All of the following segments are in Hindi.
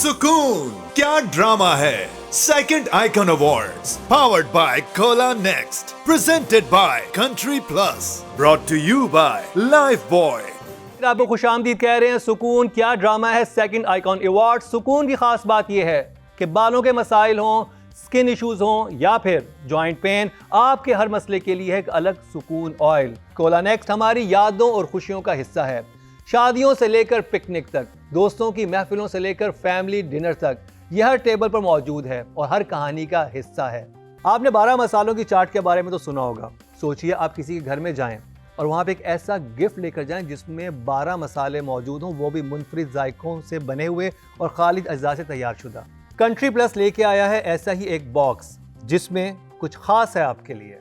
सुकून क्या ड्रामा है second icon awards powered by Cola Next presented by Country Plus brought to you by Lifebuoy. आपको खुशामदीद कह रहे हैं। सुकून क्या ड्रामा है सेकंड आइकॉन अवार्ड। सुकून की खास बात यह है कि बालों के मसाइल हों, स्किन इश्यूज हों या फिर जॉइंट पेन, आपके हर मसले के लिए एक अलग सुकून ऑयल। कोला नेक्स्ट हमारी यादों और खुशियों का हिस्सा है। शादियों से लेकर पिकनिक तक, दोस्तों की महफिलों से लेकर फैमिली डिनर तक, यह हर टेबल पर मौजूद है और हर कहानी का हिस्सा है। आपने 12 मसालों की चार्ट के बारे में तो सुना होगा। सोचिए आप किसी के घर में जाएं और वहाँ पे एक ऐसा गिफ्ट लेकर जाएं जिसमें 12 मसाले मौजूद हों, वो भी मुनफरिद जायकों से बने हुए और खालिद अज्जा से तैयार शुदा। कंट्री प्लस लेके आया है ऐसा ही एक बॉक्स जिसमें कुछ खास है आपके लिए।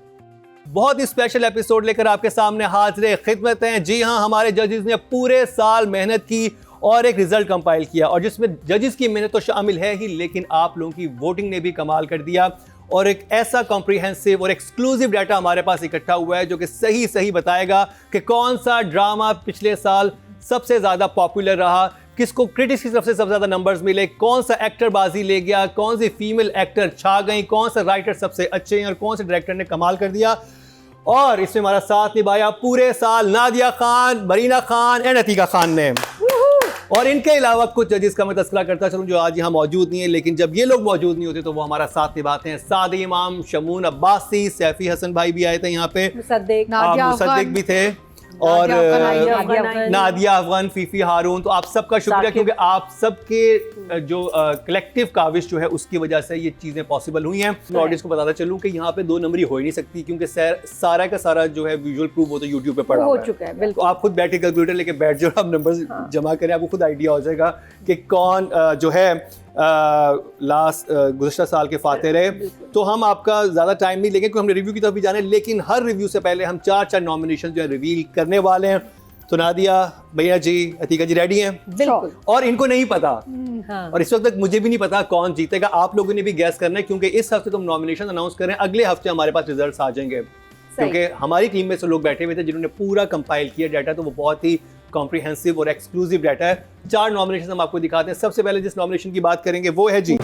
बहुत ही स्पेशल एपिसोड लेकर आपके सामने हाजिर खिदमत हैं। जी हाँ, हमारे जजेस ने पूरे साल मेहनत की और एक रिजल्ट कंपाइल किया, और जिसमें जजेस की मेहनत तो शामिल है ही, लेकिन आप लोगों की वोटिंग ने भी कमाल कर दिया और एक ऐसा कॉम्प्रिहेंसिव और एक्सक्लूसिव डाटा हमारे पास इकट्ठा हुआ है जो कि सही बताएगा कि कौन सा ड्रामा पिछले साल सबसे ज़्यादा पॉपुलर रहा, किसको क्रिटिक्स की तरफ से सबसे ज़्यादा नंबर्स मिले, कौन सा एक्टर बाजी ले गया, कौन सी फीमेल एक्टर छा गई, कौन सा राइटर सबसे अच्छे हैं और कौन से डायरेक्टर ने कमाल कर दिया। और इसमें हमारा साथ निभाया पूरे साल नादिया खान, मरीना खान एंड अतीका खान ने। और इनके अलावा कुछ जजेस का मैं तस्करा करता चलूँ जो आज यहाँ मौजूद नहीं है, लेकिन जब ये लोग मौजूद नहीं होते तो वो हमारा साथ निभाते हैं। सादी इमाम, शमून अब्बासी, सैफी हसन भाई भी आए थे यहाँ पे, मुसद्दिक भी थे और नादिया अफगान, फीफी हारून। तो आप सबका शुक्रिया, क्योंकि आप सबके जो कलेक्टिव काविश जो है उसकी वजह से ये चीज़ें पॉसिबल हुई हैं। मैं ऑडियंस को बताता चलूँ कि यहाँ पे 2 नंबरी हो ही नहीं सकती, क्योंकि सारा का सारा जो है विजुअल प्रूफ वो तो यूट्यूब पे पड़ा हो चुका है। तो आप खुद बैठे कैलकुलेटर लेके बैठ जाओ, आप नंबर्स जमा करें, आपको खुद आइडिया हो जाएगा कि कौन जो है लास्ट गुज़श्ता साल के फाते रहे। तो हम आपका ज़्यादा टाइम नहीं लेंगे क्योंकि हमने रिव्यू की तरफ भी जाना है, लेकिन हर रिव्यू से पहले हम 4 नॉमिनेशन जो है रिवील करने वाले हैं। तो नादिया भैया जी, अतीका जी रेडी हैं? बिल्कुल। और इनको नहीं पता और इस वक्त तक मुझे भी नहीं पता कौन जीतेगा। आप लोगों ने भी गैस करना है, क्योंकि इस हफ्ते तो हम नॉमिनेशन अनाउंस करें, अगले हफ्ते हमारे पास रिजल्ट्स आ जाएंगे, क्योंकि हमारी टीम में से लोग बैठे हुए थे जिन्होंने पूरा कंपाइल किया डाटा, तो वो बहुत ही कॉम्प्रिहेंसिव और एक्सक्लूसिव डाटा है। 4 नॉमिनेशन हम आपको दिखाते हैं। सबसे पहले जिस नॉमिनेशन की बात करेंगे वो है जी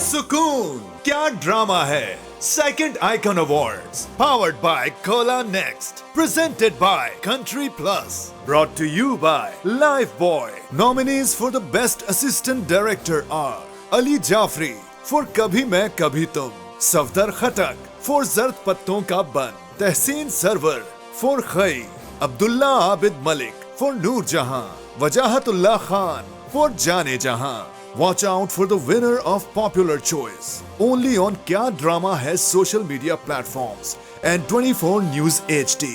सुकून क्या ड्रामा है second icon awards powered by Cola Next presented by Country Plus brought to you by Lifebuoy. Nominees for the best assistant director are Ali Jafri for Kabhi Main Kabhi तुम, सफदर खटक for जर्द पत्तों का बन, तहसीन सरवर for खई, अब्दुल्ला आबिद मलिक for नूर जहां, वजाहतुल्लाह खान for जाने जहां। Watch out for the winner of popular choice only on क्या ड्रामा है social media platforms and 24 News HD।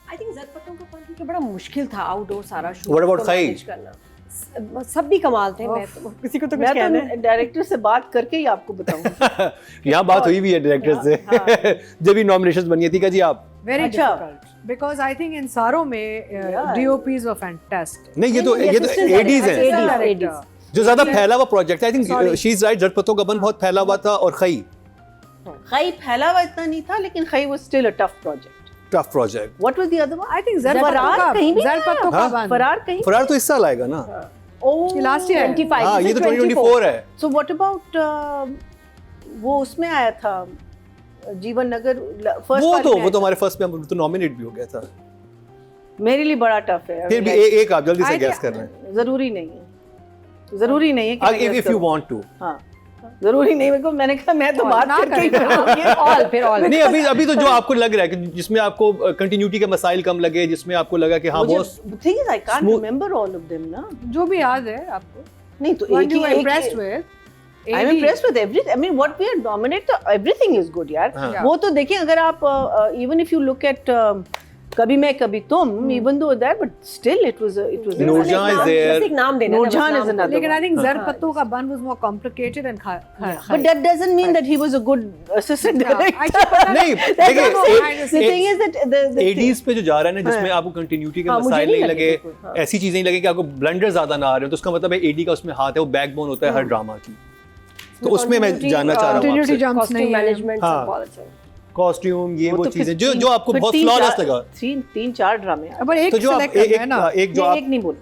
I think ज़र्द पत्तों का फन क्योंकि बड़ा मुश्किल था आउटडोर सारा शूट What about खई? करना। सब भी कमाल थे। मैं तो किसी को तो कुछ कहना है, डायरेक्टर से बात करके ही आपको बताऊंगा। यहाँ बात हुई भी है डायरेक्टर से जब भी नॉमिनेशंस बनी थी। जी आप Very difficult because I think इन सारों में DOPs were fantastic। नहीं, ये तो एडीज हैं जो ज्यादा फैला हुआ प्रोजेक्ट है। I think she is right, Zard पत्तों का बन बहुत फैला हुआ था और खई फैला हुआ इतना नहीं था, लेकिन खई was still a tough project. What was the other one? I think ज़र्द पत्तों का बन। फरार तो इस साल आएगा ना? Last year 25। हाँ, ये तो 2024 है। सो व्हाट अबाउट वो उसमें आया था जीवन नगर फर्स्ट वो तो हमारे फर्स्ट में तो नॉमिनेट भी हो गया था। मेरे लिए बड़ा टफ है। फिर भी एक आप जल्दी से गैस कर रहे हैं। जरूरी नहीं है कि इफ यू वांट टू। हाँ, जरूरी नहीं। मेरे को मैंने कहा मैं तो बात करके ही ऑल नहीं, अभी तो जो आपको लग रहा है कि जिसमें आपको कंटिन्यूटी के मसाइल कम लगे, जिसमें आपको लगा कि हाँ वो thing is I can't remember all of them ना, जो भी याद है आपको। नहीं तो एक ही impressed with I am impressed with everything. I mean what we are dominate, everything is good यार। वो तो देखिए, अगर आप even if you look at Kabhi Main Kabhi तुम, even though that, but still it was Noor Jahan is there। एक नाम देना। नूरजहां is another लेकिन I one। think ज़र्द पत्तों का बन was more complicated and But that doesn't mean that he was a good assistant director। नहीं, The thing is that the ADs पे जो जा रहा है ना, जिसमें आपको कंटिन्यूटी के मसाइल नहीं लगे, ऐसी चीजें नहीं लगे कि आपको ब्लंडर ज्यादा ना आ रहे हो, तो उसका मतलब है एडी का उसमें हाथ है, वो बैकबोन होता है हर ड्रामा की। तो उसमें मैं जानना चाह रहा हूँ continuity jumps नहीं है। मैनेजमेंट सब बहुत अच्छा है। कॉस्ट्यूम, ये वो तो चीजें फिर जो आपको फिर बहुत तीन फ्लॉलेस चार- लगा। तीन चार ड्रामे हैं। पर एक तो जो आप select करना है ना, एक जो ये आप एक नहीं बोल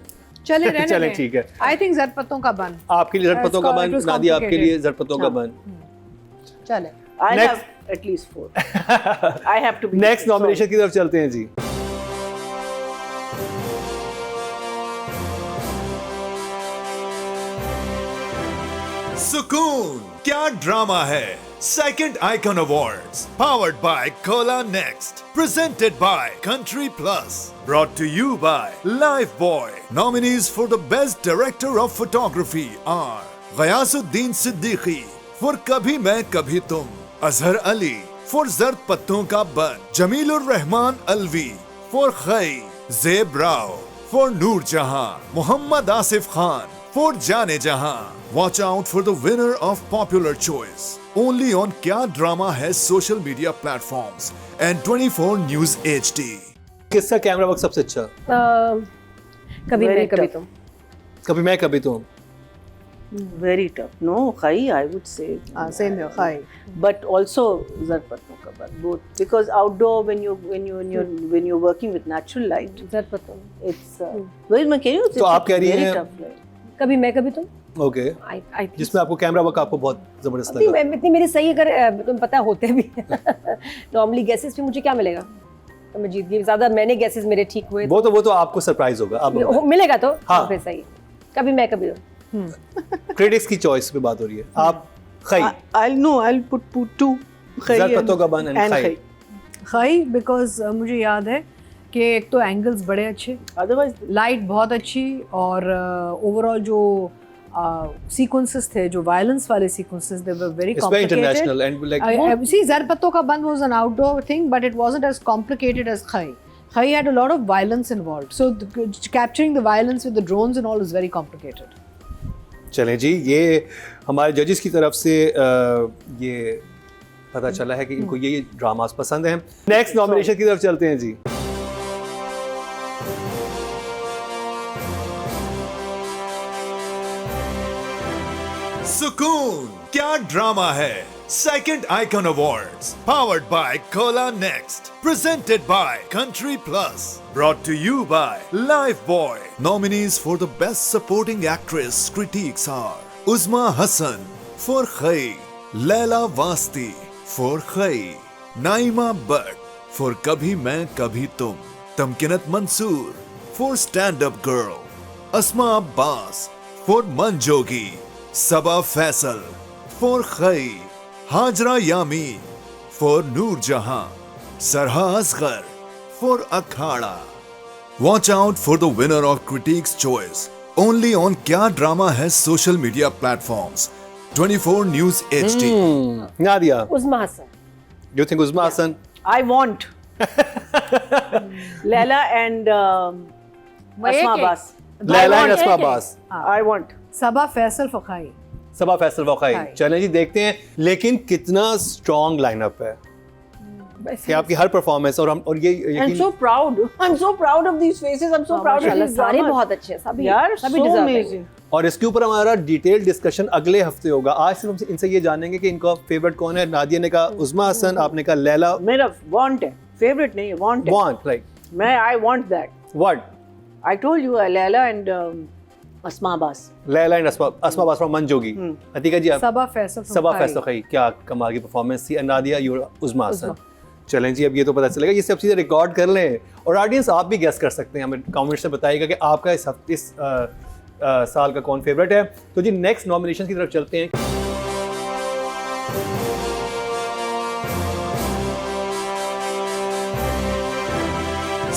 चले रहने चलें, दें। ठीक है। I think ज़रपतों का बन आपके लिए ज़रपतों का It बन, was नादिया आपके लिए complicated. ज़रपतों का बन। चले। I Next. have at least 4. I have to be next nomination की तरफ चलते हैं जी। सुकून क्या ड्रामा है second icon awards powered by Cola Next presented by Country Plus brought to you by Lifebuoy nominees for the best director of photography are Ghayasuddin Siddiqui for Kabhi Main Kabhi तुम, अजहर अली फॉर जर्द पत्तों का बन, जमीलुर रहमान अलवी फॉर खई, ज़ेब राव फॉर नूर जहां, मोहम्मद आसिफ खान for जाने जहां. Watch out for the winner of popular choice. Only on क्या ड्रामा है social media platforms and 24 News HD. किसका कैमरा वर्क सबसे अच्छा? कभी Very मैं कभी tough. तुम। कभी मैं कभी तुम। Very tough. No, Khai, I would say. same here, Khai. But also Zarpatno ka ban, both because outdoor when you're working with natural light, ज़रपतों। it's well, मैं कह रही हूँ तो आप कह रही हैं- tough light. कभी मैं कभी तुम। ओके, I think जिसमें आपको कैमरा वर्क आपको बहुत जबरदस्त इतनी लगा। इतनी मेरी सही अगर तुम्हें पता होते भी नॉर्मली गेसेस में मुझे क्या मिलेगा, तो मैं जीत गई। ज्यादा मैंने गेसेस मेरे ठीक हुए वो तो आपको सरप्राइज होगा। अब मिलेगा तो हाँ। फिर सही। कभी मैं कभी तुम। क्रिटिक्स की चॉइस पे बात हो रही है। आप खई, I'll put two. Khai ज़रपतों का बन and Khai. खाई बिकॉज मुझे याद है कि एक तो एंगल्स बड़े अच्छे, Otherwise, लाइट बहुत अच्छी, और ओवरऑल जो सीक्वेंसेस थे, जो वायलेंस वाले sequences, they were very it's very complicated. international and like See, ज़रपतों का बन was an outdoor thing, but it wasn't as complicated as Khai. Khai had a lot of violence involved, so capturing the violence with the drones and all is very complicated. चलें जी, ये हमारे जजेस की तरफ से ये पता चला है कि इनको ये ड्रामास पसंद हैं। नेक्स्ट नॉमिनेशन की तरफ चलते हैं जी। सुकून क्या ड्रामा है second icon awards powered by Cola Next presented by Country Plus brought to you by Lifebuoy nominees for the best supporting actress critics are Usma Hassan for Khai, Laila Wasti for खई, Naima but for Kabhi Main Kabhi Tum, Tamkinat Mansoor for stand up girl, Asma Abbas for Manjogi, Saba Faisal for Khai, Hajra Yamin for Noor Jahan, Sarha Asghar for Akhara. Watch out for the winner of Critics' Choice only on क्या ड्रामा है social media platforms 24 News HD. Nadia, Usma Hassan. you think Usma Hassan? I want Laila and Asma Abbas. Laila and Asma Abbas, I want. Saba Faisal for Khai. Saba Faisal वखाई। खाई। चलें जी, देखते हैं लेकिन कितना स्ट्रॉन्ग लाइनअप है कि आपकी हर परफॉर्मेंस और ये I'm यकीन so proud. I'm so proud of these faces. I'm so proud of माशाल्लाह these सारे dramas. बहुत अच्छे हैं, सभी यार, सभी so deserve amazing. और इसके ऊपर हमारा डिटेल डिस्कशन अगले हफ्ते होगा। आज सिर्फ हम इनसे ये जानेंगे कि इनका फेवरेट कौन है। नादिया ने कहा उस्मा हसन, आपने कहा लैला। मेरा want है, favorite नहीं है, want है. वांट, राइट, मैं I want that. What? I told you Laila and Asma Abbas. Laila and Asma Abbas from Manjogi. Atiqa ji, आप Saba Faisal from Saba Khai. Faisal वखाई, क्या कमाल की परफॉर्मेंस थी। नादिया, यू उस्मा हसन। चलें जी, अब ये तो पता चलेगा, ये सब चीज़ें रिकॉर्ड कर लें और ऑडियंस आप भी गेस कर सकते हैं। हमें कमेंट्स में बताइएगा कि आपका इस साल का कौन फेवरेट है। तो जी नेक्स्ट नॉमिनेशन की तरफ चलते हैं।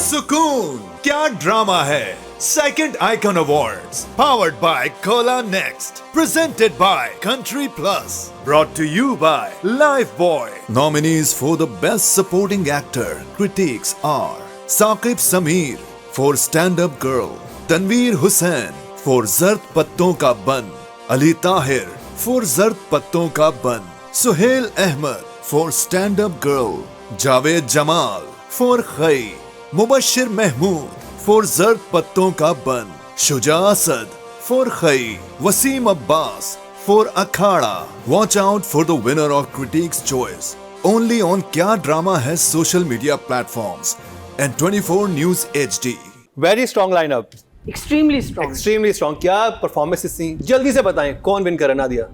सुकून क्या ड्रामा है second icon awards powered by Cola Next presented by Country Plus brought to you by Lifebuoy nominees for the best supporting actor critics are Saqib Sameer for stand up girl, Tanveer Hussain for Zard पत्तों का बन, अली ताहिर फॉर जर्द पत्तों का बन, Suhail Ahmed for stand up girl, Javed Jamal for Khaie, Mubashir Mahmood for Zard पत्तों का बन, Shuja Asad for Khaie, Waseem Abbas for Akhara. Watch out for the winner of Critics' Choice only on Kya Drama है social media platforms and 24 News HD. Very strong lineup, Extremely strong. Extremely strong. क्या परफॉर्मेंसेस थी, जल्दी से बताएं कौन विन करा नादिया.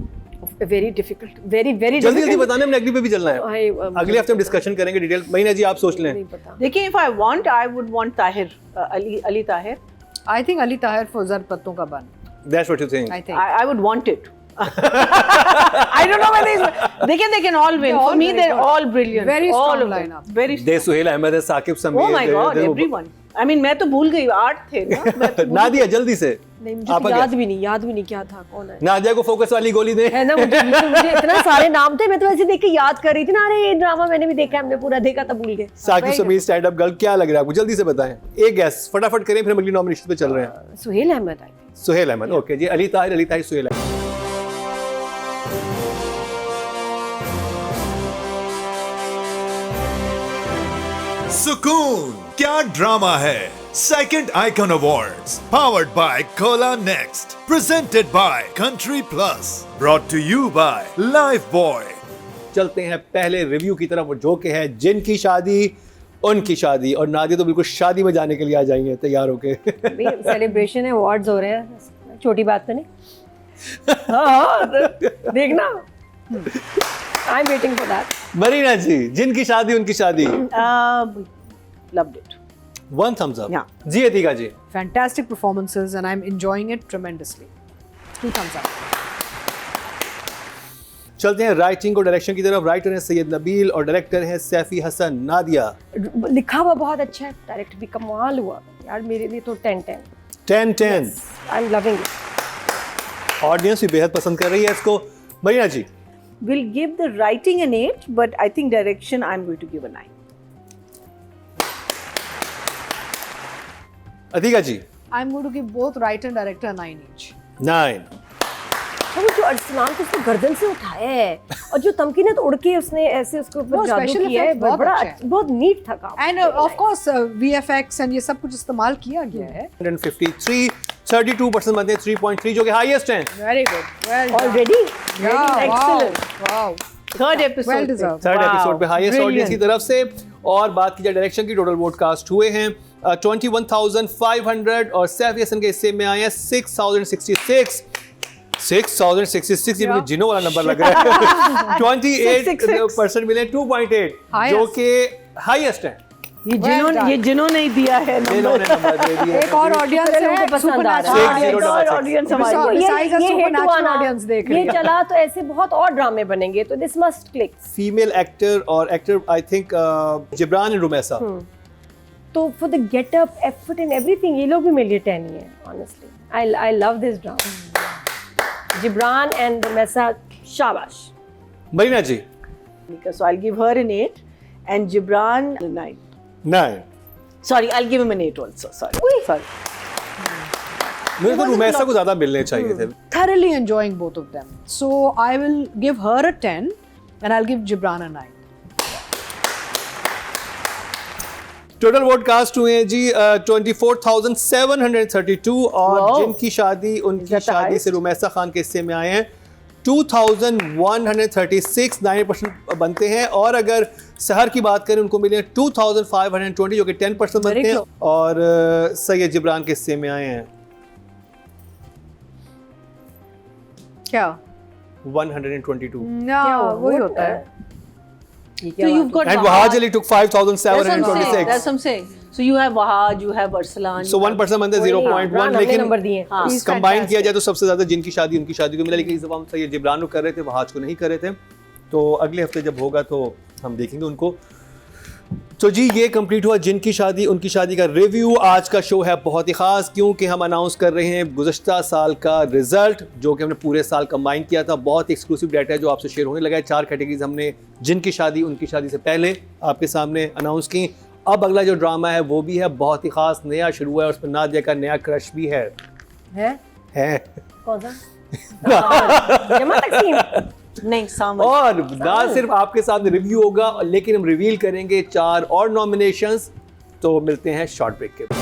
Very difficult, very जल्दी जल्दी difficult. बताने, हमने अगली पे भी चलना है. अगले हफ्ते हम डिस्कशन करेंगे डिटेल. महीना जी आप सोच लें. नहीं पता. देखिए, if I want, I would want Tahir, Ali Tahir. I think Ali Tahir for Zar Patton Ka Ban. That's what you think. I think. I would want it. I don't know whether they can all win. They're For all me, very they're good. all brilliant. Very all strong of them. lineup. Very they strong. Suhail Ahmad है, Saqib Sameer. Oh my God, everyone. I mean, मैं तो भूल गई, 8 थे ना. मैं तो भूल नादिया जल्दी से. नहीं, मुझे आपका तो क्या? याद भी नहीं क्या था, कौन है. नादिया को फोकस वाली गोली दे. है ना, मुझे इतना सारे नाम थे, मैं तो ऐसे देख के याद कर रही थी ना. अरे ये ड्रामा मैंने भी देखा है, हमने पूरा देखा था, भूल गए. Saqib Sameer stand up girl, क्या लग रहा है आपको? जल्दी से बताएं. एक गैस फटाफट करें, फिर हम अगली नॉमिनेशन पे चल रहे हैं. Suhail Ahmed I think. Suhail Ahmed. Okay ji, Ali Tahir Suhail Ahmed. सुकून क्या ड्रामा है second icon awards powered by Cola Next presented by Country Plus brought to you by Lifebuoy. चलते हैं पहले रिव्यू की तरफ, जो कि है जिनकी शादी उनकी शादी. और नादिया तो बिल्कुल शादी में जाने के लिए आ जाएंगे तैयार होके. सेलिब्रेशन है, अवार्ड्स हो रहे हैं, छोटी बात तो नहीं. हाँ, देखना. I am waiting for that. Marina ji, जिनकी शादी उनकी शादी. Loved it. 1 thumbs up. Yeah. Ji Atika ji. Fantastic performances and I'm enjoying it tremendously. 2 thumbs up. चलते हैं राइटिंग और डायरेक्शन की तरफ. राइटर है सैयद नबील और डायरेक्टर है सैफी हसन. नादिया. लिखा हुआ बहुत अच्छा है, डायरेक्ट भी कमाल हुआ यार. मेरे लिए तो 10/10. 10/10. I am loving it. Audience भी बेहद पसंद कर रही है इसको. मरीना जी. We'll give the writing an 8, but I think direction I'm going to give a 9. Atika ji. I'm going to give both writer and director a 9 each. 9. वो जो अरसलान को उसने गर्दन से उठाया है और जो तमकीन है तो उड़ के उसने ऐसे उसके ऊपर वो जादू special किया है. effects बहुत बड़ा अच्छे हैं. बहुत नीट था काम. And of course VFX and ये सब कुछ इस्तेमाल किया गया है. 153. 32% बनते हैं 3.3, जो कि हाईएस्ट हैं. Very good. Well done. Already Yeah, excellent. wow. Third episode. Well deserved. Third Wow, episode पे हाईएस्ट brilliant. ऑडियंस की तरफ से. और बात की जाए डायरेक्शन की, टोटल वोट कास्ट हुए हैं 21,500 और सैफी हसन के हिस्से में आए हैं 6,066. 6,066 ये मुझे जिनों वाला नंबर लग रहा है. 28% मिले 2.8, जो कि हाईएस्ट है. ये जिन्होंने नहीं दिया है जिन्होंने नंबर दे दिए. एक और ऑडियंस पहले उनको है पसंद आ रहा है. Supernatural. और ऑडियंस हमारी तो Besides a hit supernatural हुआ ना, audience देख रही ये है. चला तो ऐसे बहुत और ड्रामे बनेंगे, तो this must click. Female actor और actor I think Jibran and Rumaisa. तो for the getup, effort and everything, ये लोग भी मेरे लिए 10 ही है. Honestly I love this drama. Jibran and Maisa, शाबाश. मरीना जी. So I'll give her an 8 and Gibran a 9. 9. Sorry, I'll give him an 8 also. Sorry. मुझे तो रुमैसा को ज्यादा मिलने चाहिए थे. Thoroughly enjoying both of them. So I will give her a 10 and I'll give Gibran a 9. Total vote cast हुए हैं जी 24,732 और Wow. जिनकी शादी उनकी Is that the शादी highest? से रुमैसा खान के हिस्से में आए हैं 2,136, 9% बनते हैं. और अगर सहर की बात करें, उनको मिले हैं 2,520, जो कि 10% बनते हैं. और सैयद जिब्रान के हिस्से में आए हैं क्या? 122. ना वही होता है. So you've got And Wahaj Ali took 5,726. That's what I'm saying. So you have Wahaj, you have Arsalan. So 1% बनते हैं 0.1, हमने लेकिन नंबर दिए. He's कंबाइन किया fantastic. जाए तो सबसे ज्यादा जिनकी शादी उनकी शादी को मिला. लेकिन इस दफा हम सैयद जिब्रान को कर रहे थे, वहाज को नहीं कर रहे थे. तो अगले हफ्ते जब होगा तो हम देखेंगे उनको. तो जी ये कंप्लीट हुआ जिनकी शादी उनकी शादी का रिव्यू. आज का शो है बहुत ही ख़ास, क्योंकि हम अनाउंस कर रहे हैं गुज़श्ता साल का रिजल्ट, जो कि हमने पूरे साल कंबाइन किया था. बहुत एक्सक्लूसिव डाटा है जो आपसे शेयर होने लगा है. 4 कैटेगरीज हमने जिनकी शादी उनकी शादी से पहले आपके सामने अनाउंस की. अब अगला जो ड्रामा है वो भी है बहुत ही ख़ास, नया शुरू हुआ है. उस पर नादिया का नया क्रश भी है. कौन सा? जमा तकसीम. नहीं, सामने. और ना सिर्फ आपके सामने रिव्यू होगा, लेकिन हम रिवील करेंगे 4 और नॉमिनेशंस. तो मिलते हैं शॉर्ट ब्रेक के बाद.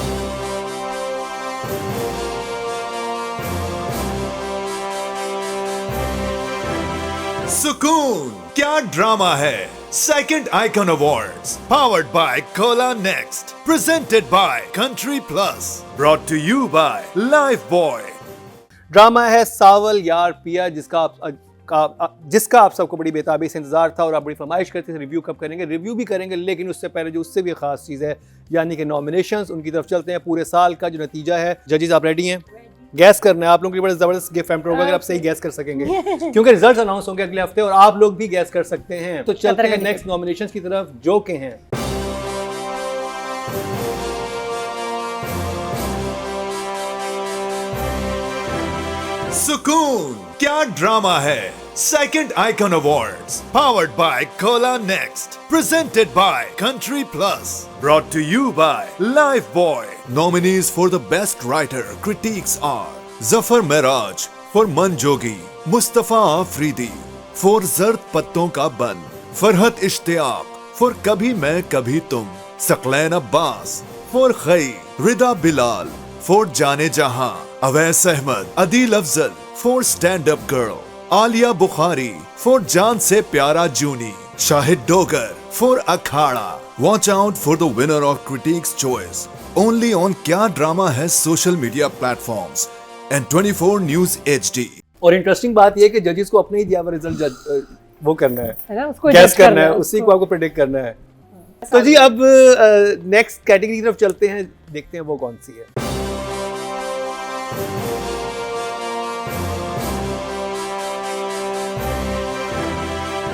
सुकून क्या ड्रामा है second icon awards powered by Cola Next presented by Country Plus brought to you by Lifebuoy. Drama है सावल यार पिया, जिसका आप सबको बड़ी बेताबी से इंतजार था और आप बड़ी फरमाइश करते थे रिव्यू कब करेंगे। रिव्यू भी करेंगे, लेकिन उससे पहले जो उससे भी खास चीज़ है यानी कि नॉमिनेशंस, उनकी तरफ चलते हैं। पूरे साल का जो नतीजा है, जजेस आप रेडी हैं? गैस करना है आप लोगों के लिए, बड़ा जबरदस्त गिफ्ट हैम्पर होगा अगर आप सही गैस कर सकेंगे क्योंकि रिजल्ट अनाउंस होंगे अगले हफ्ते और आप लोग भी गैस कर सकते हैं। तो चलते हैं नेक्स्ट नॉमिनेशंस की तरफ जो के हैं सुकून क्या ड्रामा है second icon awards powered by Cola Next presented by Country Plus brought to you by Lifebuoy. Nominees for the best writer critiques are Zafar Miraj for Mann Jogi, Mustafa Afridi for जर्द पत्तों का बन, फरहत इश्तियाक for कभी मैं कभी तुम, सकलैन अब्बास for खई, रिदा Bilal for Jaane Jahan, Awais Ahmed, Adeel Afzal for stand up girl, Aliya Bukhari for Jaan Se Pyara Juni, Shahid Dogar for Akhara. Watch out for the winner of critics choice only on क्या ड्रामा है social media platforms and 24 news HD। और इंटरेस्टिंग बात यह है कि जजेस को अपने ही दिया हुआ रिजल्ट वो करना है ना, है, उसको गैस judge करना है, उसको। उसी को आपको प्रेडिक्ट करना है। तो जी अब नेक्स्ट कैटेगरी की तरफ चलते हैं, देखते हैं वो कौन सी है।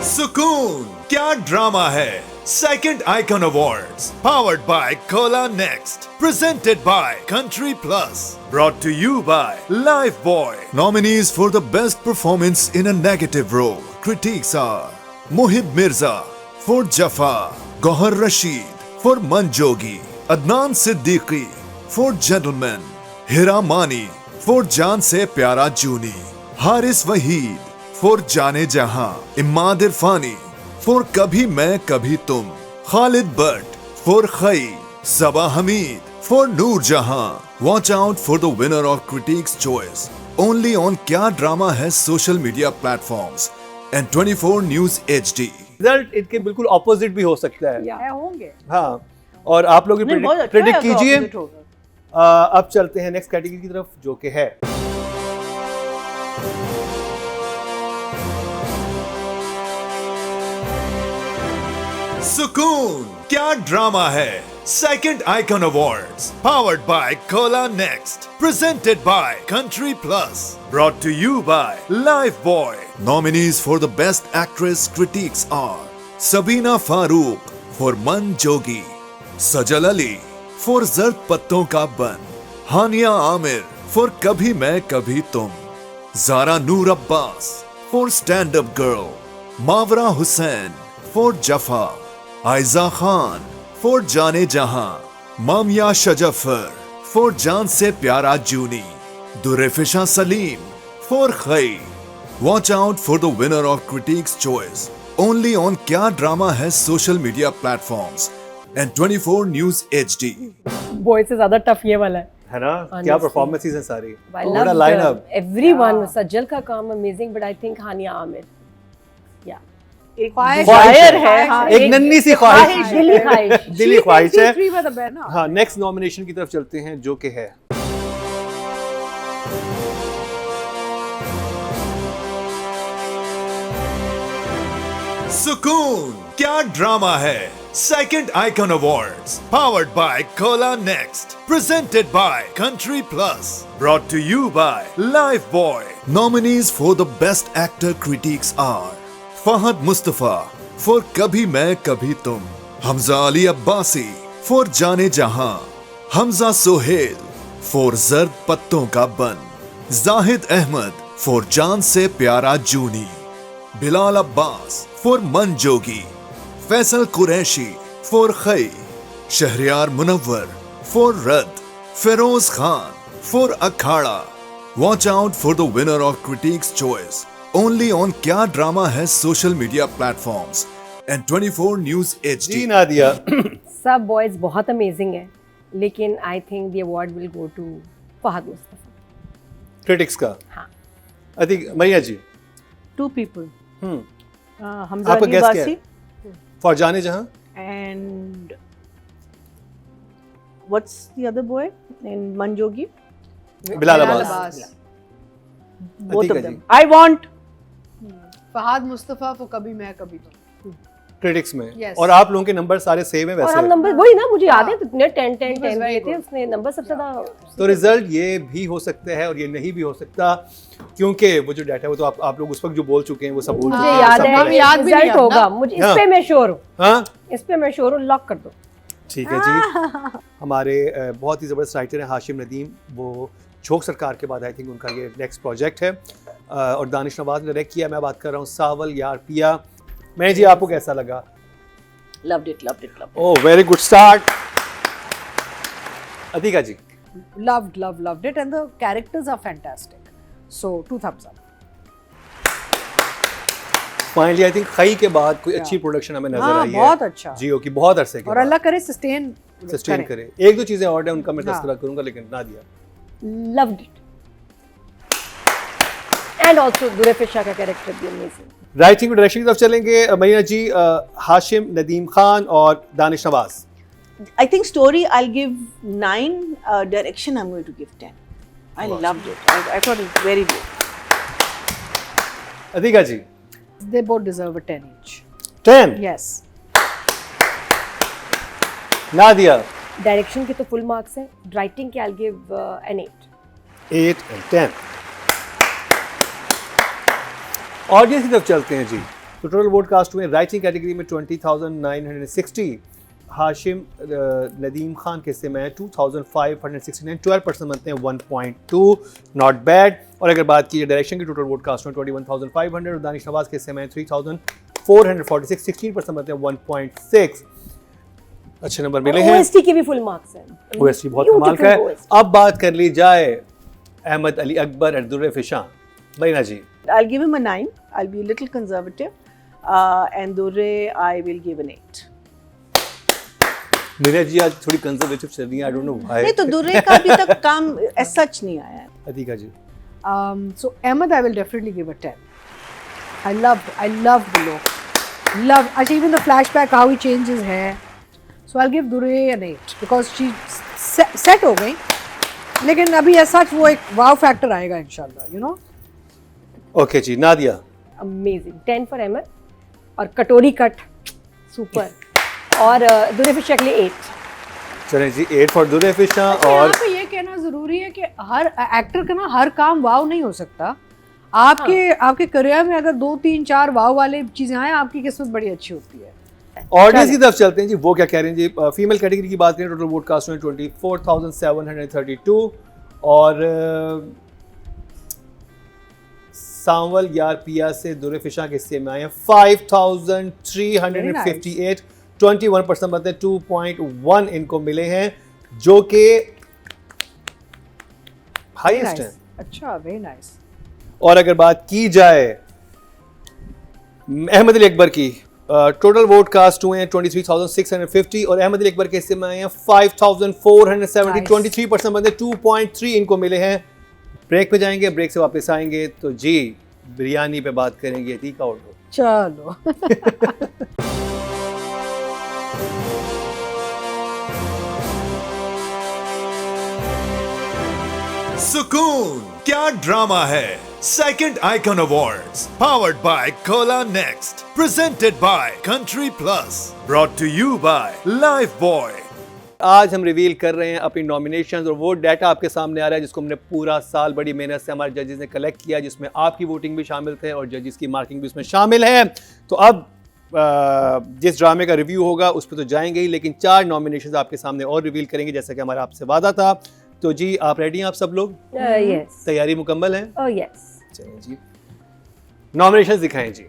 सुकून क्या ड्रामा है second icon awards powered by Cola Next presented by Country Plus brought to you by Lifebuoy. Nominees for the best performance in a negative role critiques are Muhib Mirza for Jafa, Gohar Rashid for Manjogi, Adnan Siddiqui for Gentleman, Hira Mani for Jaan Se Pyara Juni, Haris Waheed for Jaane जहां, इम्माद इरफानी for कभी मैं कभी तुम, खालिद भट्ट for खई, सबा हमीद for नूर जहां। Watch out for the winner of critics choice only on क्या ड्रामा है social media platforms and 24 news HD। Result इनके बिल्कुल ऑपोजिट भी हो सकता है। Yeah. होंगे। हाँ, और आप लोग नहीं, बहुत अच्छा प्रेडिक्ट है, कीजिए। opposite होगा। अब चलते हैं नेक्स्ट कैटेगरी की तरफ जो कि है सुकून क्या ड्रामा है second icon awards powered by Cola Next presented by Country Plus brought to you by Lifebuoy. Nominees for the best actress critiques are Sabeena Farooq for Mann Jogi, Sajal Ali for जर्द पत्तों का बन, हानिया Aamir for Kabhi Main Kabhi Tum, Zara Noor Abbas for stand up girl, Mawra Hussain for Jafaa, Ayeza Khan for Jaane Jahan, Mamya Shajaffar for Jaan Se Pyara Juni, Durefishan Saleem for Khai. Watch out for the winner of critics choice only on क्या ड्रामा है social media platforms and 24 news HD। Boy से ज्यादा टफ ये वाला है ना, क्या परफॉर्मेंसेस हैं सारी, I बड़ा loved, लाइनअप। everyone सज्जल का काम अमेजिंग बट आई थिंक हानिया आमिर या एक ख्वाहिश फायर है, है, हाँ, एक नन्ही सी ख्वाहिश, दिली ख्वाहिश दिली ख्वाहिश है। Three were the best, ना? हाँ, नेक्स्ट नॉमिनेशन की तरफ चलते हैं जो कि है सुकून क्या ड्रामा है second icon awards powered by Cola Next presented by Country Plus brought to you by Lifebuoy. Nominees for the best actor critiques are Fahad Mustafa for Kabhi Main Kabhi तुम, हमजा अली अब्बासी for जाने जहां, हमजा सोहेल for जर्द पत्तों का बन, Zahid Ahmad for Jaan Se Pyara Juni, Bilal Abbas for Mann Jogi, Faisal Qureshi for खई, शहरियार मुनव्वर for रद, Feroz Khan for Akhara. Watch out for the winner of critics choice only on क्या ड्रामा है social media platforms and 24 news HD। जी नादिया सब बॉयज बहुत अमेजिंग है लेकिन I think the award will go to Fahad Mustafa. Critics का। हाँ। I think Maria ji two people, Hamza आपका अली guess क्या है? वासी फॉर जाने जहां and what's the other boy in Manjogi? Bilal Bilal Abbas. Abbas. Both Atiqa of them. जी। I want Fahad Mustafa for Kabhi Main Kabhi तुम। क्रिटिक्स में Yes. और आप लोगों के नंबर सारे सेम है और हम वैसे नंबर वही ना, मुझे याद है इतने 10 10 He was 10 very दिए थे good. उसने, नंबर सबसे ज्यादा। तो रिजल्ट ये भी हो सकता है और ये नहीं भी हो सकता, क्योंकि वो जो डाटा है वो तो आप लोग उस वक्त जो बोल चुके हैं वो सब बोल चुके मुझे हैं, याद सब है, पता है। याद भी नहीं रिजल्ट याद होगा, ना। मुझे हाँ। इस पे मैं श्योर हूँ, हाँ इस पे मैं श्योर हूँ, लॉक कर दो। ठीक है जी। हमारे बहुत ही ज़बरदस्त राइटर हैं हाशिम नदीम, वो झोंक सरकार के बाद आई थिंक उनका ये नेक्स्ट प्रोजेक्ट है, और दानिश नवाज ने डायरेक्ट किया। मैं बात कर रहा हूँ सावल यार पिया। मैं जी, आपको कैसा लगा? loved it. Oh very good start. Atiqa ji? Loved it, and the characters are fantastic. So 2 thumbs up. Finally I think खई के बाद कोई अच्छी Yeah. प्रोडक्शन हमें नजर हाँ, आई है बहुत अच्छा। जियो की, बहुत अरसे के और बाद अल्लाह करे सस्टेन करे। एक दो चीजें और हैं उनका मैं हाँ। तस्करा करूंगा, लेकिन ना दिया। लव्ड इट, एंड आल्सो दुरेफिशा का कैरेक्टर भी अमेजिंग। राइटिंग और डायरेक्शन की तरफ चलेंगे मरीना जी, हाशिम नदीम खान और Danish Nawaz. I think story I'll give 9. Direction I'm going to give 10. I loved it. I thought it was very good. Atika ji? They both deserve a 10 each. 10। Yes. ना दिया। डायरेक्शन के तो फुल मार्क्स हैं, राइटिंग के I give an 8। 8 and 10। Audience की तरफ चलते हैं जी। तो टोटल वोट कास्ट हुए राइटिंग कैटेगरी में 20,960, हाशिम नदीम खान के हिस्से में 2,569, 12% बनते हैं 1.2, नॉट बैड। और अगर बात की डायरेक्शन की टोटल वोट कास्ट में 21,500 और दानिश नवाज के हिस्से में 3,446, 16% बनते हैं 1.6। अच्छे नंबर मिले हैं। ओएसटी के भी फुल मार्क्स हैं, ओएसटी बहुत कमाल का है। अब बात कर ली जाए अहमद अली अकबर और दुर्रे-फिशां। मरीना जी? I'll give him a 9. I'll be a little conservative. And Durre, I will give an 8. Neeraj ji आज थोड़ी कंजर्वेटिव चल रही है, आई डोंट नो व्हाई। नहीं तो दुर्रे का अभी तक काम as such नहीं आया है। अतीका जी? So Ahmed, I will definitely give a 10. I love the look. Actually, even the flashback, how he changes hair. So I'll give Durre an 8 because she set हो गई, लेकिन अभी as such वो एक wow factor आएगा इंशाल्लाह, you know. ओके जी, नादिया? अमेजिंग, 10 फॉर अहमद, और कटोरी कट सुपर, और दुरेफिशा के लिए 8। चलें जी, 8 फॉर दुर्रे-फिशां। यहाँ और पे ये कहना जरूरी है कि हर एक्टर का ना हर काम वाव नहीं हो सकता। आपके करियर में अगर 2 3 4 वाव वाले चीजें आए, आपकी किस्मत बड़ी अच्छी होती है। ऑडियंस की तरफ चलते हैं जी, वो क्या कह रहे हैं जी। फीमेल कैटेगरी की बात करें, टोटल वोट कास्ट में 24,732 और सांवल यार पिया से दुर्रे-फिशां के हिस्से में आए हैं 5,358, 21% बनते हैं 2.1 इनको मिले हैं, जो कि हाईएस्ट है। अच्छा, वेरी नाइस। और अगर बात की जाए अहमद अली अकबर की, टोटल वोट कास्ट हुए हैं 23,650 और अहमद अली अकबर के हिस्से में आए हैं 5,470, Nice. 23% बनते 2.3 इनको मिले हैं। ब्रेक पे जाएंगे, ब्रेक से वापस आएंगे तो जी बिरयानी पे बात करेंगे। अतीका और चलो। सुकून क्या ड्रामा है, second icon awards powered by Cola Next, presented by Country Plus, brought to you by Lifebuoy. आज हम रिवील कर रहे हैं अपनी नॉमिनेशंस और वो डाटा आपके सामने आ रहा है जिसको हमने पूरा साल बड़ी मेहनत से हमारे जजेस ने कलेक्ट किया, जिसमें आपकी वोटिंग भी शामिल थे और जजेस की मार्किंग भी उसमें शामिल है। तो अब जिस ड्रामे का रिव्यू होगा उस पर तो जाएंगे ही, लेकिन 4 नॉमिनेशंस आपके सामने और रिवील करेंगे जैसा कि हमारा आपसे वादा था। तो जी आप रेडी हैं? आप सब लोग यस, तैयारी मुकम्मल है? Oh yes. चलिए जी, नॉमिनेशंस दिखाएं जी।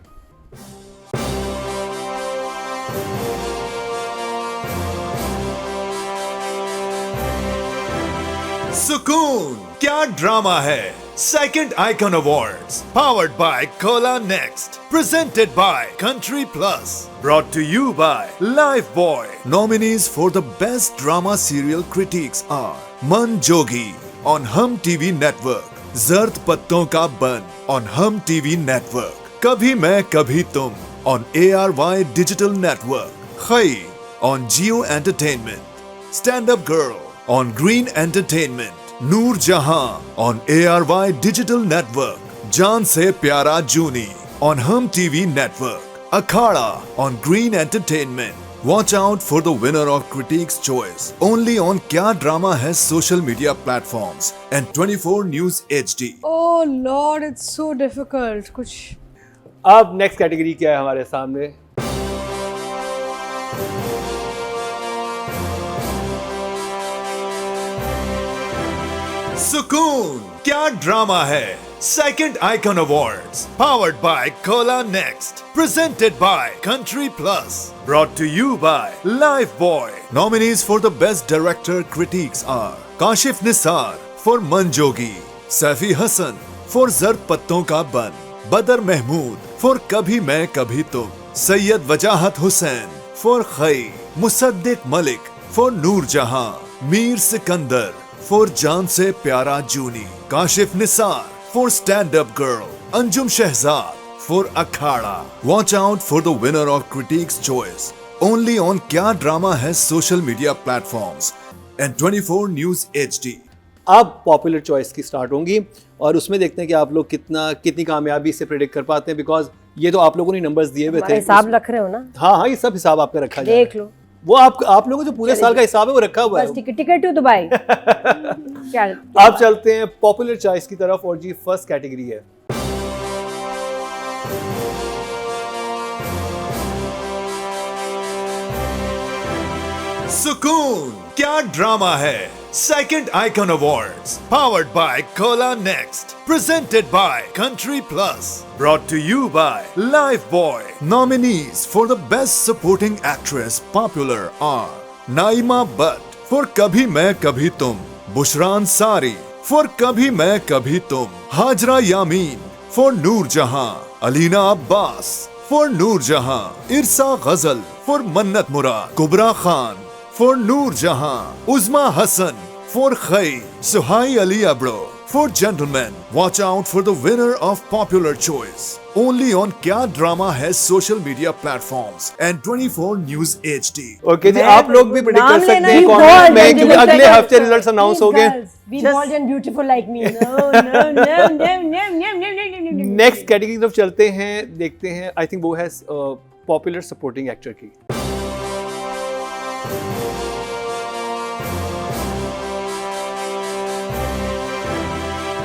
सुकून क्या ड्रामा है, second icon awards powered by Cola Next, presented by Country Plus, brought to you by Lifebuoy. Nominees for the best drama serial critiques are मन जोगी on Hum TV Network, जर्द पत्तों का बन on Hum TV Network, कभी मैं कभी तुम on ARY Digital Network. Khai on Geo Entertainment. Stand Up Girl on Green Entertainment. Noor Jahan on ARY Digital Network. Jaan Se Pyara Juni on Hum TV Network. Akhada on Green Entertainment. Watch out for the winner of Critics' Choice only on Kya Drama Hai social media platforms and 24 News HD. Oh Lord, it's so difficult. कुछ अब नेक्स्ट कैटेगरी क्या है हमारे सामने? सुकून क्या ड्रामा है Second Icon Awards powered by Kola Next presented by Country Plus brought to you by Lifebuoy. Nominees for the best director critiques are Kashif Nisar for Manjogi, Saifi Hassan for Zard Patton Ka Ban, Badr Mahmood for Kabhi Main Kabhi Tum, Sayyid Wajahat Hussain for Khai, Musaddiq Malik for Noor Jahan, Mir Sikandar for Jaan Se Pyara Juni, Kashif Nisar for Stand Up Girl, Anjum Shehzad for Akhada. Watch out for the winner of Critics' Choice only on Kya Drama Hai social media platforms and 24 News HD. अब पॉपुलर चॉइस की स्टार्ट होंगी और उसमें देखते हैं कि आप लोग कितनी कामयाबी से प्रेडिक्ट कर पाते हैं, बिकॉज ये तो आप लोगों ने नंबर्स दिए हुए थे। हिसाब रख रहे हो ना? हाँ, ये सब हिसाब आपका रखा जाए। देख लो वो आप लोगों को जो पूरे साल का हिसाब है वो रखा हुआ है। बस टिकट टू दुबई। क्या आप चलते हैं पॉपुलर चॉइस की तरफ और जी फर्स्ट कैटेगरी है सुकून क्या ड्रामा है Second Icon Awards powered by Kola Next presented by Country Plus brought to you by Lifebuoy. Nominees for the best supporting actress popular are Naima Butt for Kabhi Main Kabhi Tum, Bushran Sari for Kabhi Main Kabhi Tum, Hajra Yamin for Noor Jahan, Alina Abbas for Noor Jahan, Irsa Ghazal for Mannat Murad, Kubra Khan for Noor Jahan, Uzma Hassan for Khai, Suhai Ali Abro for Gentlemen. Watch out for the winner of Popular Choice only on Kya Drama Hai social media platforms and 24 News HD. Okay जी, आप लोग भी प्रेडिक्ट कर सकते हैं कमेंट में क्योंकि अगले हफ्ते रिजल्ट्स अनाउंस हो गए। Be bold and beautiful like me. No. Next category की तरफ चलते हैं, देखते हैं। आई थिंक वो है पॉपुलर सपोर्टिंग एक्टर की।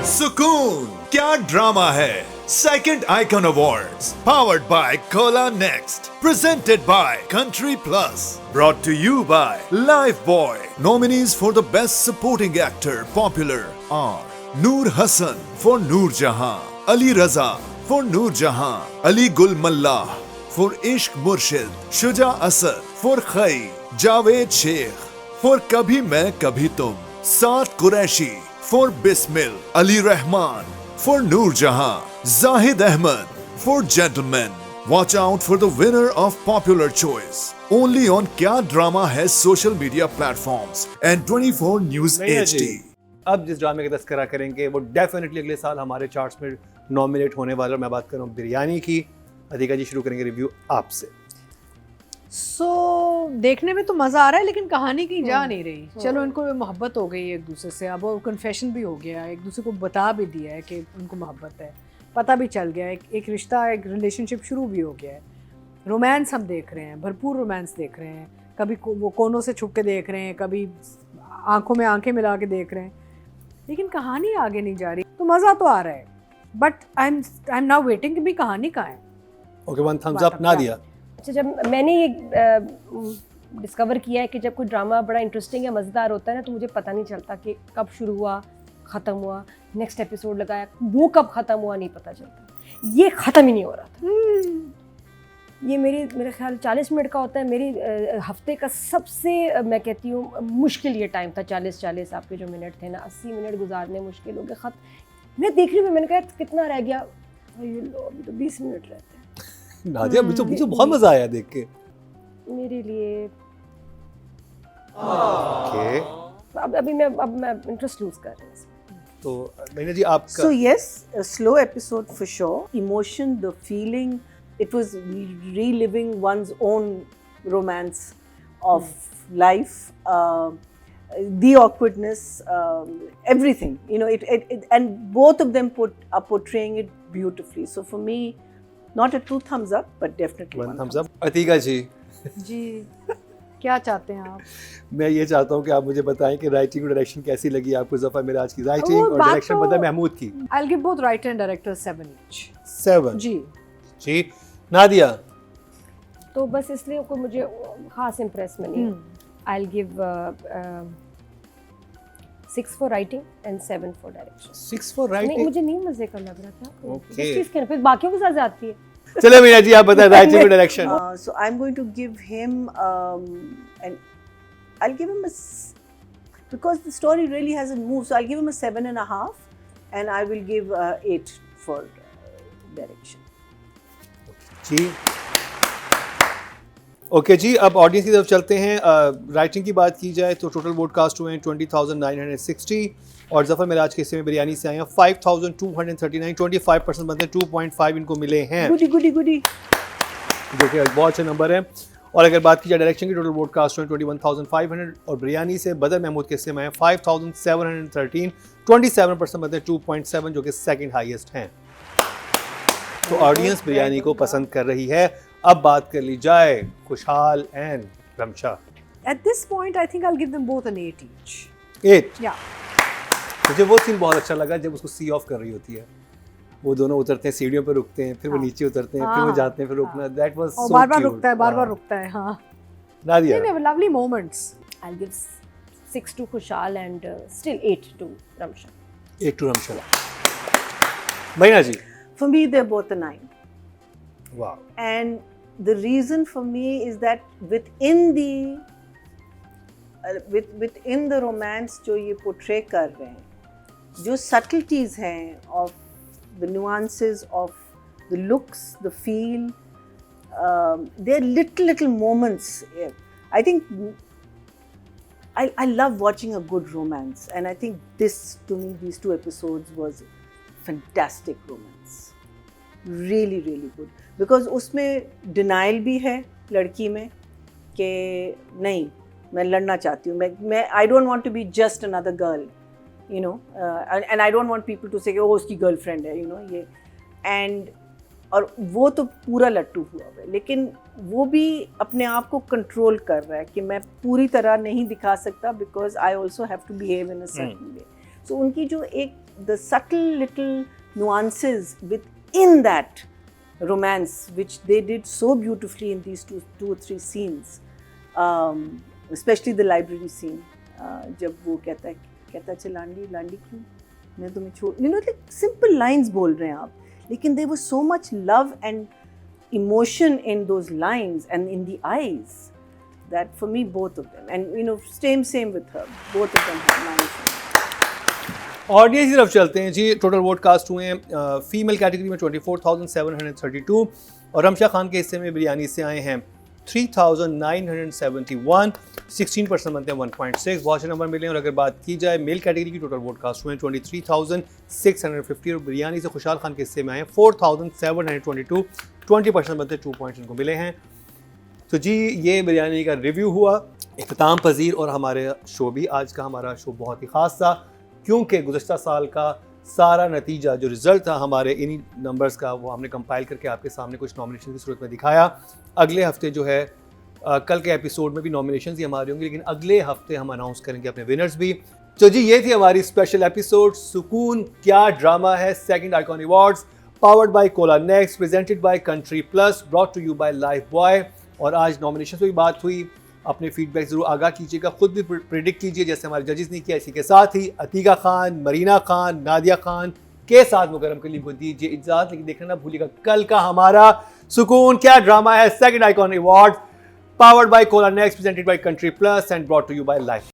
सुकून क्या ड्रामा है Second Icon Awards powered by Kola Next presented by Country Plus brought to you by Lifebuoy. Nominees for the best supporting actor popular are Noor Hassan for Noor Jahan, Ali Raza for Noor Jahan, Ali Gul Mallah for Ishq Murshid, Shuja Asad for Khai, Javed Sheikh for Kabhi Main Kabhi Tum, Saad Qureshi for Bismil, Ali Rahman for Noor Jahan, Zahid Ahmed for Gentlemen. Watch out for the winner of Popular Choice only on Kya Drama Hai social media platforms and 24 News HD. अब जिस ड्रामे का तस्करा करेंगे वो डेफिनेटली अगले साल हमारे चार्ट्स में नॉमिनेट होने वाला। मैं बात कर रहा हूँ बिरयानी की। अधिका जी शुरू करेंगे रिव्यू आपसे। सो देखने में तो मज़ा आ रहा है लेकिन कहानी कहीं जा नहीं रही। चलो इनको मोहब्बत हो गई एक दूसरे से, अब वो कन्फेशन भी हो गया, एक दूसरे को बता भी दिया है कि उनको मोहब्बत है, पता भी चल गया है, एक रिश्ता एक रिलेशनशिप शुरू भी हो गया है। रोमांस हम देख रहे हैं, भरपूर रोमांस देख रहे हैं, कभी वो कोनों से छुप के देख रहे हैं, कभी आंखों में आंखें मिला के देख रहे हैं, लेकिन कहानी आगे नहीं जा रही। तो मज़ा तो आ रहा है but I am now waiting कि भाई कहानी कहाँ है। ओके, वन थम्स अप ना दिया। अच्छा, जब मैंने ये डिस्कवर किया है कि जब कोई ड्रामा बड़ा इंटरेस्टिंग या मज़ेदार होता है ना तो मुझे पता नहीं चलता कि कब शुरू हुआ, ख़त्म हुआ, नेक्स्ट एपिसोड लगाया, वो कब ख़त्म हुआ नहीं पता चलता। ये ख़त्म ही नहीं हो रहा था। ये मेरे ख्याल 40 मिनट का होता है। मेरी हफ्ते का सबसे मैं कहती हूँ मुश्किल ये टाइम था। 40 आपके जो मिनट थे ना, 80 मिनट गुजारने मुश्किल हो गए। मैं देख रही हूँ, मैंने कहा कितना रह गया, अभी तो 20 मिनट रहते हैं। नादिया, मुझे बहुत मजा आया देख के। मेरे लिए ओके, अब मैं इंटरेस्ट लूज कर रही हूँ। तो महीना जी आपका So yes, a slow episode for sure. Emotion, the feeling, it was reliving one's own romance of life, the awkwardness, everything. You know, and both of them are portraying it beautifully. So for me, not a 2 thumbs up, but definitely 1 thumbs up. Atika जी जी क्या चाहते हैं आप? मैं ये चाहता हूँ कि आप मुझे बताएं कि राइटिंग और डायरेक्शन कैसी लगी आपको ज़फ़र मिराज की राइटिंग वो और बात डायरेक्शन तो- बदर महमूद की। I'll give both writer and director 7 each. 7 जी जी। नादिया तो बस इसलिए कोई मुझे खास इम्प्रेस में नहीं आई will give 6 for writing and 7 for direction 6 for नहीं राइटिंग। मुझे नहीं मजे का लग रहा था Okay. इस चीज़ के ना फिर बाकियों के साथ जाती है चले मीना जी आप बताएं राइटिंग और direction. So I'm going to give him, and I'll give him because the story really hasn't moved. So I'll give him a 7.5, and I will give 8 for direction. जी ओके जी, अब ऑडियंस की तरफ चलते हैं। राइटिंग की बात की जाए तो टोटल वोट कास्ट हुए हैं 20,960 और जफ़र मिराज के हिस्से में बिरयानी से आए हैं 5,239, 25% बनते हैं 2.5 इनको मिले हैं, Goody. जो कि बहुत अच्छा नंबर है। और अगर बात की जाए डायरेक्शन की टोटल वोट कास्ट हुए 21,500 और बिरयानी से बदर महमूद के हिस्से में आए 5,713, 27% बनते हैं 2.7 जो कि सेकंड हाईएस्ट हैं। तो ऑडियंस बिरयानी को पसंद कर रही है। अब बात कर ली जाए खुशहाल and Ramsha. At this point, I think I'll give them both an 8 each. 8 Yeah. मुझे वो सीन बहुत अच्छा लगा जब उसको सी ऑफ कर रही होती है, वो दोनों उतरते हैं सीढ़ियों पर रुकते हैं, फिर वो हाँ। नीचे उतरते हैं, फिर वो हाँ। जाते हैं, फिर रुकना, दैट वाज और सो बार-बार रुकता है, बार-बार रुकता है, हाँ। नादिया नहीं, lovely moments. I will give 6 to Khushhal and still 8 to Ramsha 8 to Ramsha. महीना जी For me, they're both a 9. वाह, And the reason for me is that within the romance जो ये portray कर रहे हैं, जो subtleties हैं of the nuances of the looks, the feel, they're little moments. I think I love watching a good romance, and I think this, to me, these 2 episodes was fantastic romance. Really good. Because उसमें denial भी है लड़की में कि नहीं, मैं लड़ना चाहती हूँ, मैं I don't want to be just another girl, you know, and I don't want people to say कि वो उसकी girlfriend है, you know, ये, and और वो तो पूरा लट्टू हुआ है, लेकिन वो भी अपने आप को कंट्रोल कर रहा है कि मैं पूरी तरह नहीं दिखा सकता because I also have to behave in a certain way. So उनकी जो एक the subtle little nuances within that romance which they did so beautifully in these two or three scenes, especially the library scene, जब वो कहता है अच्छा लांडी क्यों मैं तुम्हें छोड़, you know, like simple lines बोल रहे हैं आप, लेकिन there was so much love and emotion in those lines and in the eyes that for me both of them, and you know, same with her, both of them have nice. Audience की तरफ चलते हैं जी। टोटल वोट कास्ट हुए हैं फीमेल कैटेगरी में 24,732 और रमशा खान के हिस्से में बिरयानी से आए हैं 3,971, 16% बनते हैं 1.6, बहुत से नंबर मिले हैं। और अगर बात की जाए मेल कैटेगरी की टोटल वोट कास्ट हुए हैं 23,650 और बिरयानी से खुशहाल खान के हिस्से में आए 4,722, 20% बनते 2 पॉइंट्स इनको मिले हैं। तो जी ये बिरयानी का रिव्यू हुआ, इख्तिताम पजीर, और हमारे शो भी, आज का हमारा शो बहुत ही ख़ास था क्योंकि गुज़श्ता साल का सारा नतीजा जो रिज़ल्ट था हमारे इन्हीं नंबर्स का, वो हमने कंपाइल करके आपके सामने कुछ नॉमिनेशन की सूरत में दिखाया। अगले हफ्ते जो है कल के एपिसोड में भी नॉमिनेशन ही हमारे होंगे, लेकिन अगले हफ्ते हम अनाउंस करेंगे अपने विनर्स भी। तो जी ये थी हमारी स्पेशल एपिसोड सुकून क्या ड्रामा है, second icon awards, powered by Cola Next, presented by Country Plus, brought to you by Lifebuoy. और आज नॉमिनेशन से भी बात हुई, अपने फीडबैक ज़रूर आगाह कीजिएगा, खुद भी प्रिडिक्ट कीजिए जैसे हमारे जजेस ने किया। इसी के साथ ही अतीका खान, मरीना खान, नादिया खान के साथ मुकर्रम कलीम को दीजिए इजाज़त, लेकिन देखना ना भूलिएगा कल का हमारा सुकून क्या ड्रामा है second icon award, powered by Cola Next, presented by Country Plus and brought to you by life.